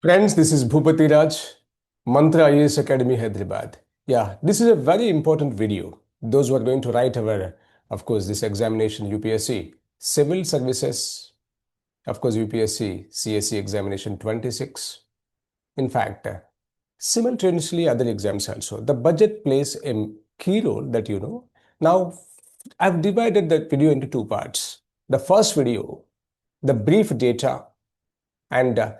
Friends, this is Bhupati Raj, Mantra IAS Academy, Hyderabad. Yeah, this is a very important video. Those who are going to write of course, this examination UPSC Civil Services, of course, UPSC CSE examination 26. In fact, simultaneously other exams also. The budget plays a key role that you know. Now, I've divided that video into two parts. The first video, the brief data and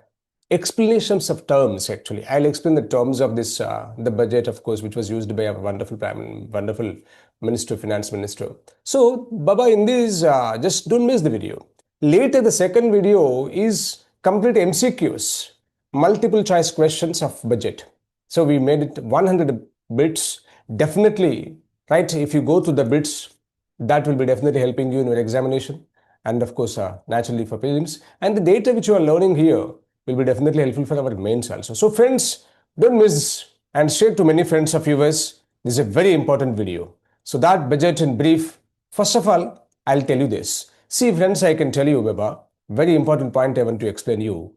explanations of terms. Actually, I'll explain the terms of this the budget, of course, which was used by our wonderful minister, finance minister. So Baba, in this just don't miss the video. Later the second video is complete MCQs, multiple choice questions of budget. So we made it 100 bits. Definitely, right, if you go through the bits, that will be definitely helping you in your examination, and of course naturally for prelims, and the data which you are learning here will be definitely helpful for our mains also. So friends, don't miss and share to many friends of yours. This is a very important video. So that budget in brief, first of all, I'll tell you this. See friends, I can tell you, Baba, very important point I want to explain you.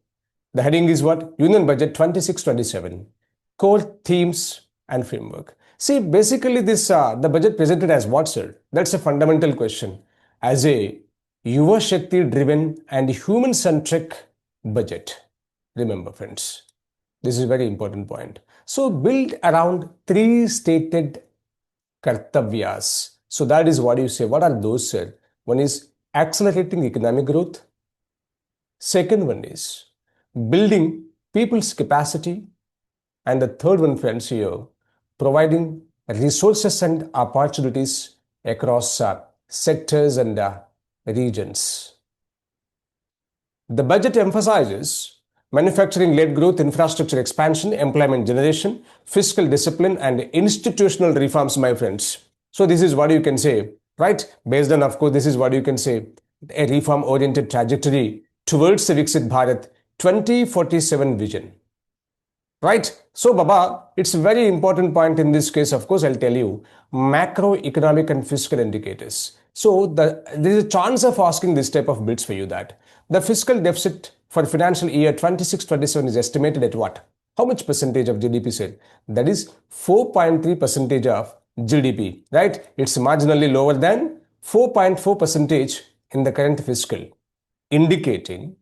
The heading is what? Union Budget 26-27, core themes and framework. See, basically this the budget presented as what, sir? That's a fundamental question. As a Yuva Shakti driven and human centric budget. Remember friends, this is a very important point. So build around three stated kartavyas. So that is what you say. What are those, sir? One is accelerating economic growth. Second one is building people's capacity. And the third one, friends, here, providing resources and opportunities across sectors and regions. The budget emphasizes manufacturing-led growth, infrastructure expansion, employment generation, fiscal discipline, and institutional reforms, my friends. So this is what you can say, right? Based on, of course, this is what you can say, a reform-oriented trajectory towards the Viksit Bharat 2047 vision. Right? So, Baba, it's a very important point in this case. Of course, I'll tell you, macroeconomic and fiscal indicators. So, there is a chance of asking this type of bits for you that the fiscal deficit for financial year 26-27 is estimated at what? How much percentage of GDP, sir? That is 4.3 percentage of GDP, right? It's marginally lower than 4.4 percentage in the current fiscal, indicating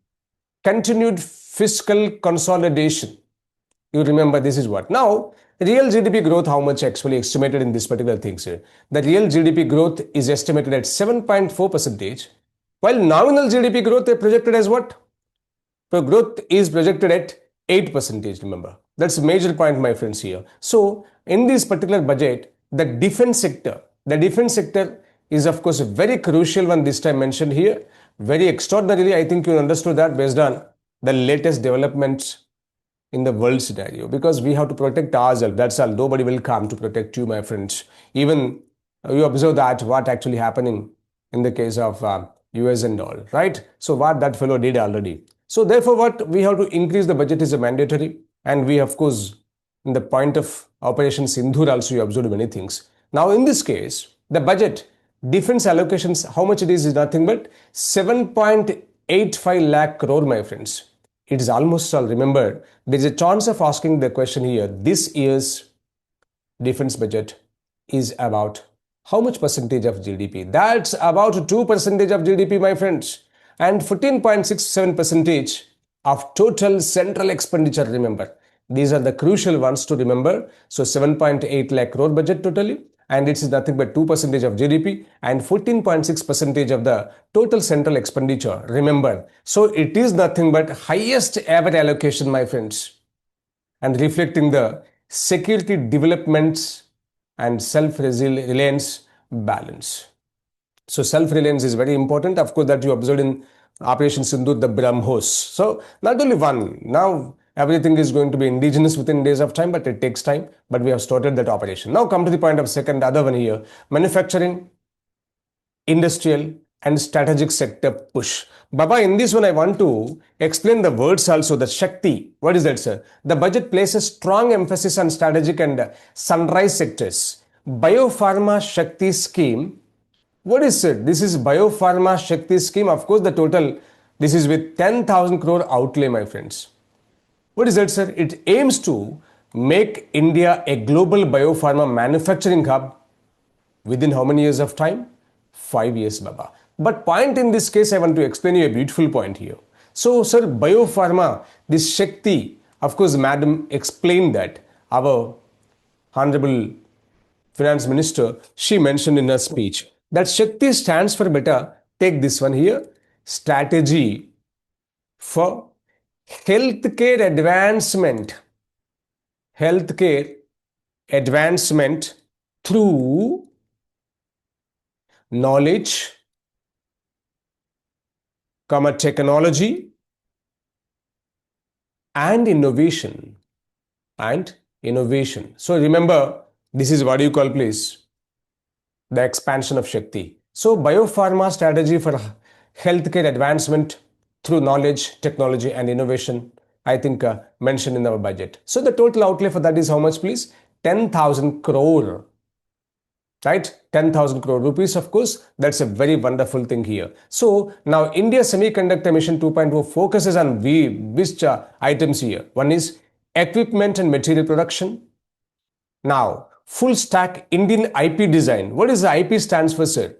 continued fiscal consolidation. You remember this is what? Now, real GDP growth, how much actually estimated in this particular thing, sir? The real GDP growth is estimated at 7.4 percentage, while nominal GDP growth is projected as what? So growth is projected at 8 percentage, remember. That's a major point, my friends, here. So, in this particular budget, the defense sector is, of course, a very crucial one this time mentioned here. Very extraordinarily, I think you understood that based on the latest developments in the world scenario, because we have to protect ourselves. That's all. Nobody will come to protect you, my friends. Even you observe that what actually happening in the case of US and all, right? So what that fellow did already. So therefore, what we have to increase the budget is a mandatory, and we, of course, in the point of Operation Sindhur also you observed many things. Now in this case, the budget defense allocations, how much it is nothing but 7.85 lakh crore, my friends. It is almost all. Remember, there is a chance of asking the question here. This year's defense budget is about how much percentage of GDP? That's about 2% of GDP, my friends, and 14.67 percentage of total central expenditure. Remember, these are the crucial ones to remember. So 7.8 lakh crore budget totally, and it is nothing but 2% of GDP and 14.6% of the total central expenditure. Remember, so it is nothing but highest ever allocation, my friends, and reflecting the security developments and self-reliance balance. So self-reliance is very important. Of course, that you observed in Operation Sindhur, the BrahMos. So not only one, now everything is going to be indigenous within days of time, but it takes time. But we have started that operation. Now come to the point of second, other one here. Manufacturing, industrial and strategic sector push. Baba, in this one I want to explain the words also. The Shakti. What is that, sir? The budget places strong emphasis on strategic and sunrise sectors. Biopharma Shakti scheme. What is it? This is Biopharma Shakti scheme. Of course, the total, this is with 10,000 crore outlay, my friends. What is that, sir? It aims to make India a global biopharma manufacturing hub within how many years of time? 5 years, Baba. But point in this case, I want to explain you a beautiful point here. So, sir, biopharma, this Shakti, of course, madam explained that. Our Honorable Finance Minister, she mentioned in her speech that Shakti stands for better. Take this one here, strategy for healthcare advancement. Healthcare advancement through knowledge, technology, and innovation. So remember, this is what you call, please, the expansion of Shakti. So biopharma strategy for healthcare advancement through knowledge, technology, and innovation, I think mentioned in our budget. So the total outlay for that is how much, please? 10,000 crore. Right? 10,000 crore rupees, of course. That's a very wonderful thing here. So now India Semiconductor Mission 2.0 focuses on which items here. One is equipment and material production. Now, full stack Indian IP design. What is the IP stands for, sir?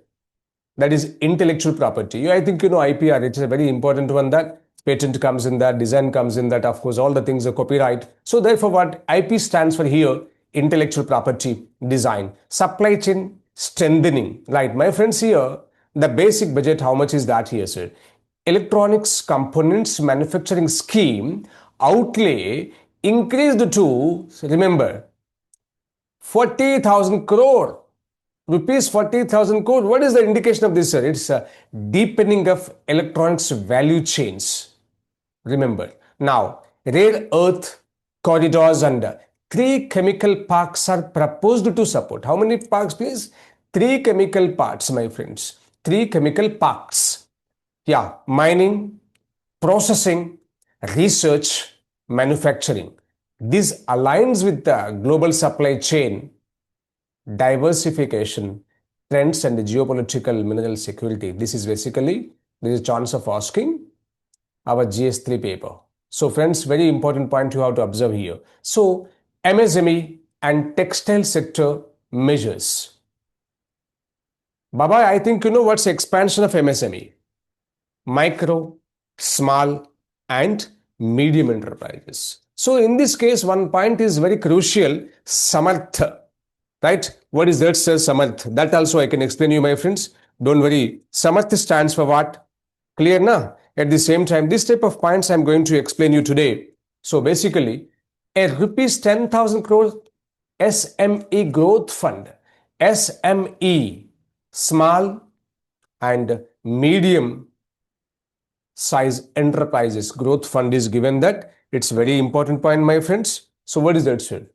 That is intellectual property. I think you know IPR. It's a very important one. That patent comes in that, design comes in that, of course, all the things are copyright. So therefore, what IP stands for here? Intellectual property design. Supply chain strengthening. Right, my friends, here, the basic budget, how much is that here, sir? Electronics components manufacturing scheme outlay increased to, remember, 40,000 crore. Rupees 40,000 crore. What is the indication of this, sir? It's a deepening of electronics value chains. Remember. Now, rare earth corridors and 3 chemical parks are proposed to support. How many parks, please? 3 chemical parks, my friends. 3 chemical parks. Yeah, mining, processing, research, manufacturing. This aligns with the global supply chain diversification trends and geopolitical mineral security. This is basically, there is a chance of asking our GS3 paper. So friends, very important point you have to observe here. So MSME and textile sector measures. Baba, I think you know what's expansion of MSME. Micro, small and medium enterprises. So in this case, one point is very crucial, Samarth. Right? What is that, sir? Samarth. That also I can explain you, my friends. Don't worry. Samarth stands for what? Clear, na? At the same time, this type of points I'm going to explain you today. So basically, a rupees 10,000 crore SME growth fund. SME, small and medium size enterprises growth fund is given that. It's very important point, my friends. So what is that, sir?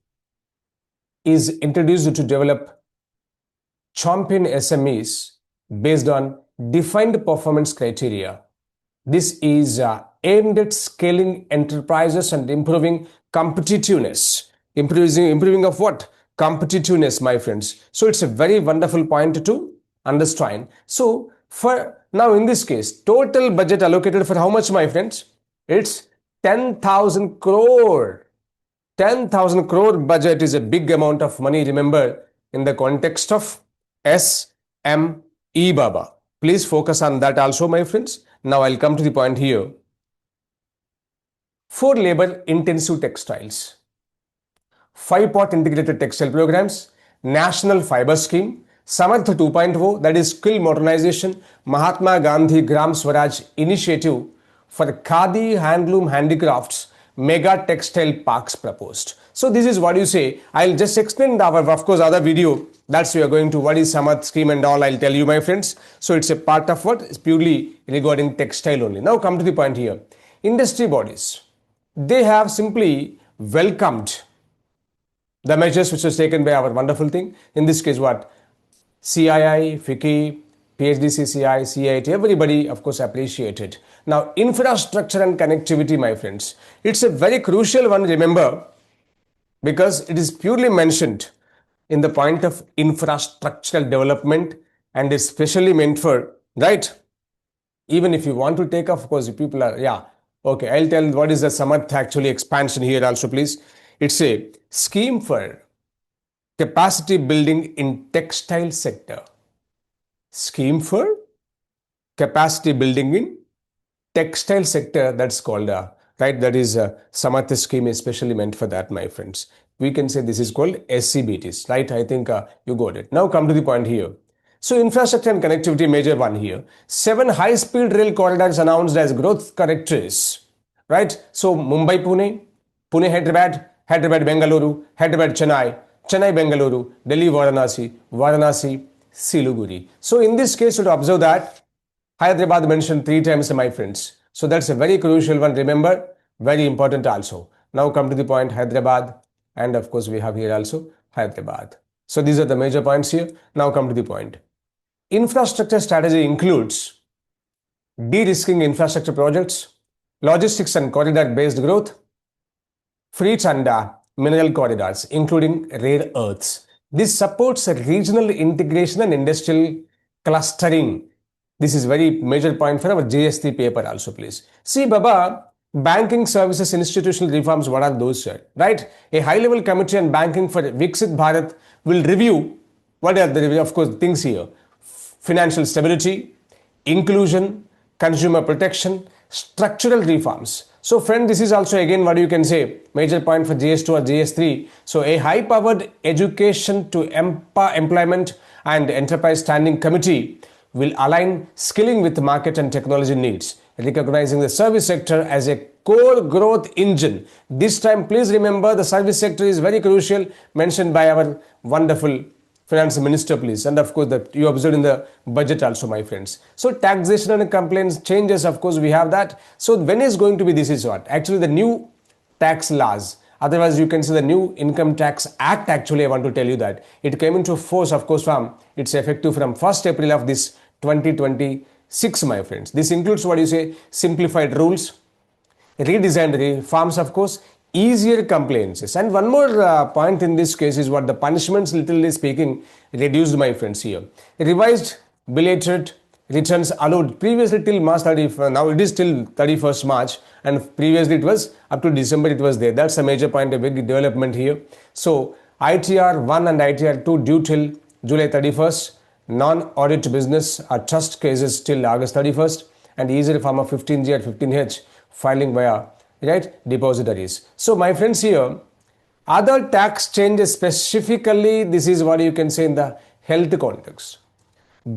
Is introduced to develop champion SMEs based on defined performance criteria. This is aimed at scaling enterprises and improving competitiveness. Improving of what? Competitiveness, my friends. So it's a very wonderful point to understand. So for now, in this case, total budget allocated for how much, my friends? It's 10,000 crore. 10,000 crore budget is a big amount of money, remember, in the context of SME, Baba. Please focus on that also, my friends. Now I'll come to the point here. For labor-intensive textiles, 5-part integrated textile programs, National Fiber Scheme, Samarth 2.0, that is skill modernization, Mahatma Gandhi Gram Swaraj initiative for Khadi, handloom, handicrafts, mega textile parks proposed. So this is what you say. I'll just explain our, of course, other video. That's we are going to what is Samarth scheme and all. I'll tell you, my friends. So it's a part of what is purely regarding textile only. Now come to the point here. Industry bodies, they have simply welcomed the measures which was taken by our wonderful thing. In this case, what? CII, FICCI, PhD, CIT, everybody, of course, appreciated. Now, infrastructure and connectivity, my friends. It's a very crucial one, remember, because it is purely mentioned in the point of infrastructural development and is specially meant for, right? Even if you want to take, of course, people are, yeah, Okay, I'll tell what is the Samarth actually expansion here also, please. It's a scheme for capacity building in textile sector. Scheme for capacity building in textile sector, that's called right, that is Samarth scheme especially meant for that, my friends. We can say this is called SCBTs, right? I think you got it. Now come to the point here. So infrastructure and connectivity, major one here. 7 high-speed rail corridors announced as growth correctors, right? So Mumbai Pune, Pune Hyderabad, Hyderabad Bengaluru, Hyderabad Chennai, Chennai Bengaluru, Delhi Varanasi, Varanasi Siliguri. So in this case, you should observe that Hyderabad mentioned 3 times, my friends. So that's a very crucial one. Remember, very important also. Now come to the point, Hyderabad, and of course we have here also Hyderabad. So these are the major points here. Now come to the point. Infrastructure strategy includes de-risking infrastructure projects, logistics and corridor-based growth, freight and mineral corridors, including rare earths. This supports regional integration and industrial clustering. This is very major point for our GST paper also, please. See, Baba, banking services institutional reforms, what are those, sir? Right? A high-level committee on banking for Viksit Bharat will review what are the, of course, things here. Financial stability, inclusion, consumer protection, structural reforms. So friend, this is also again what you can say, major point for GS2 or GS3. So a high-powered education to employment and enterprise standing committee will align skilling with market and technology needs, recognizing the service sector as a core growth engine. This time, please remember the service sector is very crucial, mentioned by our wonderful finance minister, please. And of course, that you observed in the budget also, my friends. So taxation and complaints changes, of course, we have that. So when is going to be, this is what? Actually, the new tax laws. Otherwise, you can see the new Income Tax Act. Actually, I want to tell you that it came into force, of course, it's effective from 1st April of this 2026, my friends. This includes what you say, simplified rules, redesigned reforms, of course, easier compliances. And one more point in this case is what the punishments, literally speaking, reduced, my friends, here. Revised belated returns allowed previously till March 31st, now it is till 31st March, and previously it was up to December it was there. That's a major point, a big development here. So ITR 1 and ITR 2 due till July 31st, non-audit business or trust cases till August 31st, and easier form of 15G or 15H filing via, right, depositories. So my friends here, other tax changes specifically, this is what you can say in the health context.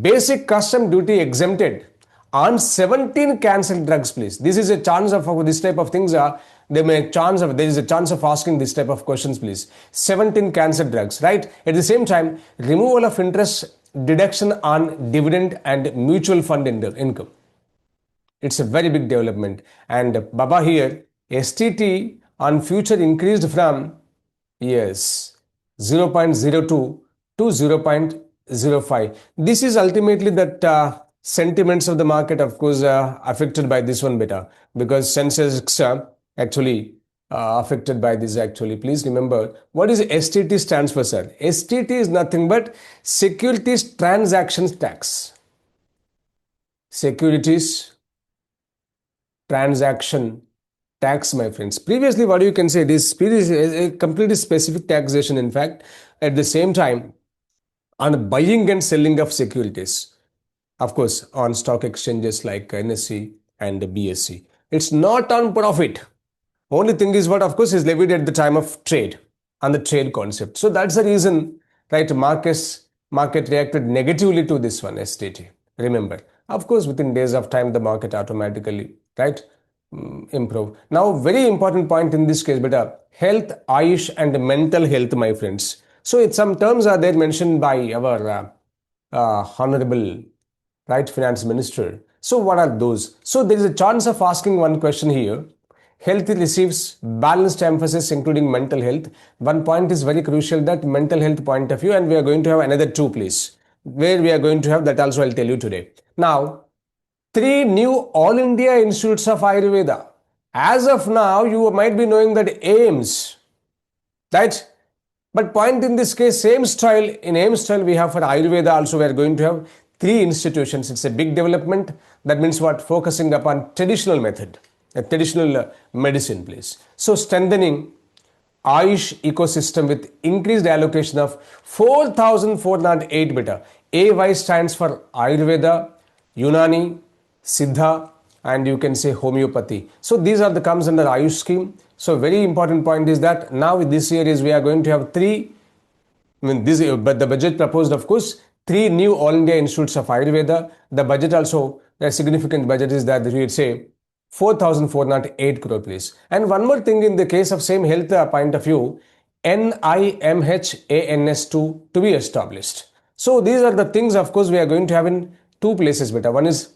Basic custom duty exempted on 17 cancelled drugs, please. This is a chance of this type of things there is a chance of asking this type of questions, please. 17 cancelled drugs, right? At the same time, removal of interest deduction on dividend and mutual fund income. It's a very big development. And Baba here, STT on future increased from, yes, 0.02 to 0.05. This is ultimately that sentiments of the market, of course, affected by this one better, because Sensex actually affected by this actually. Please remember, what is STT stands for, sir? STT is nothing but Securities Transactions Tax. Securities Transaction Tax, my friends. Previously, what you can say, this is a completely specific taxation, in fact, at the same time, on buying and selling of securities. Of course, on stock exchanges like NSE and BSE. It's not on profit. Only thing is what, of course, is levied at the time of trade, on the trade concept. So that's the reason, right, market reacted negatively to this one, STT. Remember, of course, within days of time, the market automatically, right, improve. Now, very important point in this case, health, Ayush and mental health, my friends. So some terms are there mentioned by our honorable, right, finance minister. So what are those? So there is a chance of asking one question here. Health receives balanced emphasis, including mental health. One point is very crucial, that mental health point of view, and we are going to have another 2, please. Where we are going to have that also, I'll tell you today. Now, 3 new All India Institutes of Ayurveda. As of now, you might be knowing that AIMS, right? But point in this case, same style, in AIMS style we have for Ayurveda also, we are going to have 3 institutions. It's a big development. That means what? Focusing upon traditional method. traditional medicine, please. So strengthening Ayush ecosystem with increased allocation of 4,408 beta. AY stands for Ayurveda, Unani, Siddha, and you can say homeopathy. So these are the comes under Ayush scheme. So very important point is that now this year is we are going to have but the budget proposed, of course, 3 new All India Institutes of Ayurveda. The budget also, the significant budget is that we would say 4,408 crore, please. And one more thing in the case of same health point of view, NIMHANS2 to be established. So these are the things, of course, we are going to have in 2 places, beta. One is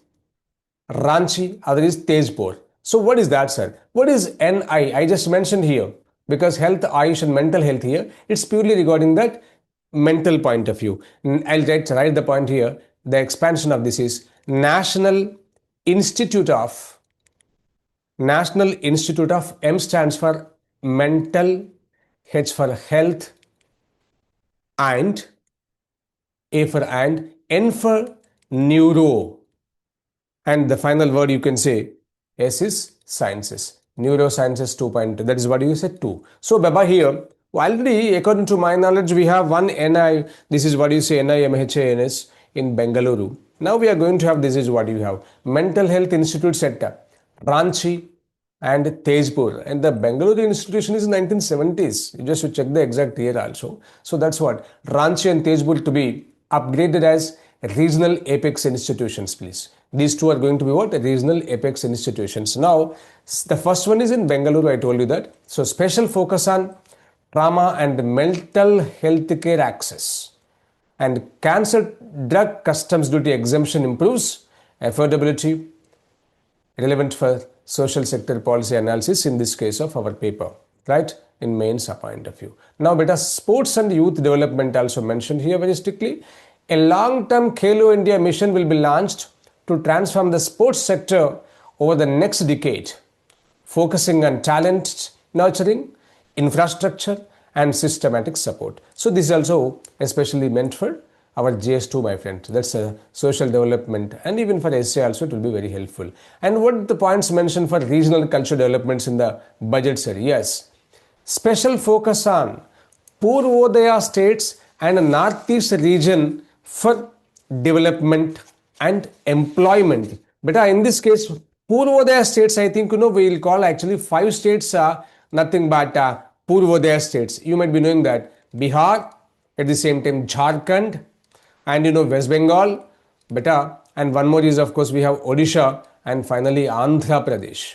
Ranchi, other is Tezpur. So what is that, sir? What is NI? I just mentioned here because health, Ayush and mental health here, it's purely regarding that mental point of view. I'll write the point here. The expansion of this is National Institute of M stands for mental, H for health, and A for and, N for neuro, and the final word you can say S is sciences. Neurosciences 2.2. That is what you said 2. So Baba here, already according to my knowledge, we have one NI. This is what you say NIMHANS in Bengaluru. Now we are going to have, this is what you have, Mental Health Institute Center, Ranchi and Tezpur. And the Bengaluru institution is in 1970s. You just should check the exact year also. So that's what Ranchi and Tezpur to be upgraded as regional apex institutions, please. These 2 are going to be what? Regional apex institutions. Now, the first one is in Bengaluru, I told you that. So, special focus on trauma and mental health care access. And cancer drug customs duty exemption improves affordability, relevant for social sector policy analysis in this case of our paper, right? In mains point of view. Now, beta, sports and youth development also mentioned here very strictly. A long-term Khelo India mission will be launched to transform the sports sector over the next decade, focusing on talent nurturing, infrastructure, and systematic support. So this is also especially meant for our GS2, my friend. That's a social development, and even for SA also it will be very helpful. And what the points mentioned for regional culture developments in the budget, sir? Yes, special focus on Purvodaya states and Northeast region for development and employment. But in this case, Purvodaya states, I think, we will call actually 5 states nothing but Purvodaya states. You might be knowing that Bihar, at the same time Jharkhand, and West Bengal, and one more is, of course, we have Odisha, and finally Andhra Pradesh.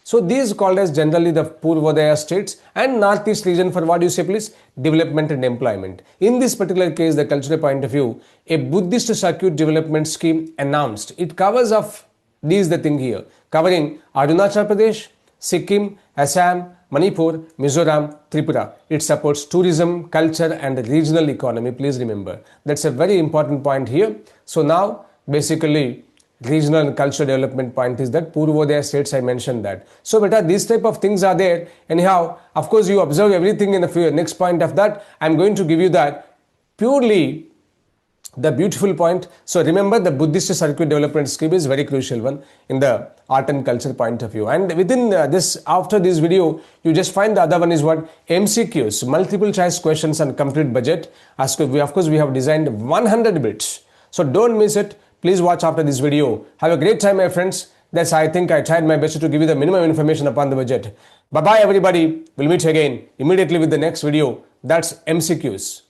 So these called as generally the Purvodaya states and Northeast region for what you say, please, development and employment. In this particular case, the cultural point of view, a Buddhist circuit development scheme announced. It covers of these the thing here, covering Arunachal Pradesh, Sikkim, Assam, Manipur, Mizoram, Tripura. It supports tourism, culture and regional economy. Please remember, that's a very important point here. So now basically regional and cultural development point is that Purvodaya states, I mentioned that. So these type of things are there. Anyhow, of course, you observe everything in the next point of that. I'm going to give you that purely the beautiful point. So remember, the Buddhist circuit development scheme is very crucial one in the art and culture point of view. And within this, after this video, you just find the other one is what? MCQs, multiple choice questions and complete budget. Of course, we have designed 100 bits. So don't miss it. Please watch after this video. Have a great time, my friends. That's, I think I tried my best to give you the minimum information upon the budget. Bye-bye, everybody. We'll meet again immediately with the next video. That's MCQs.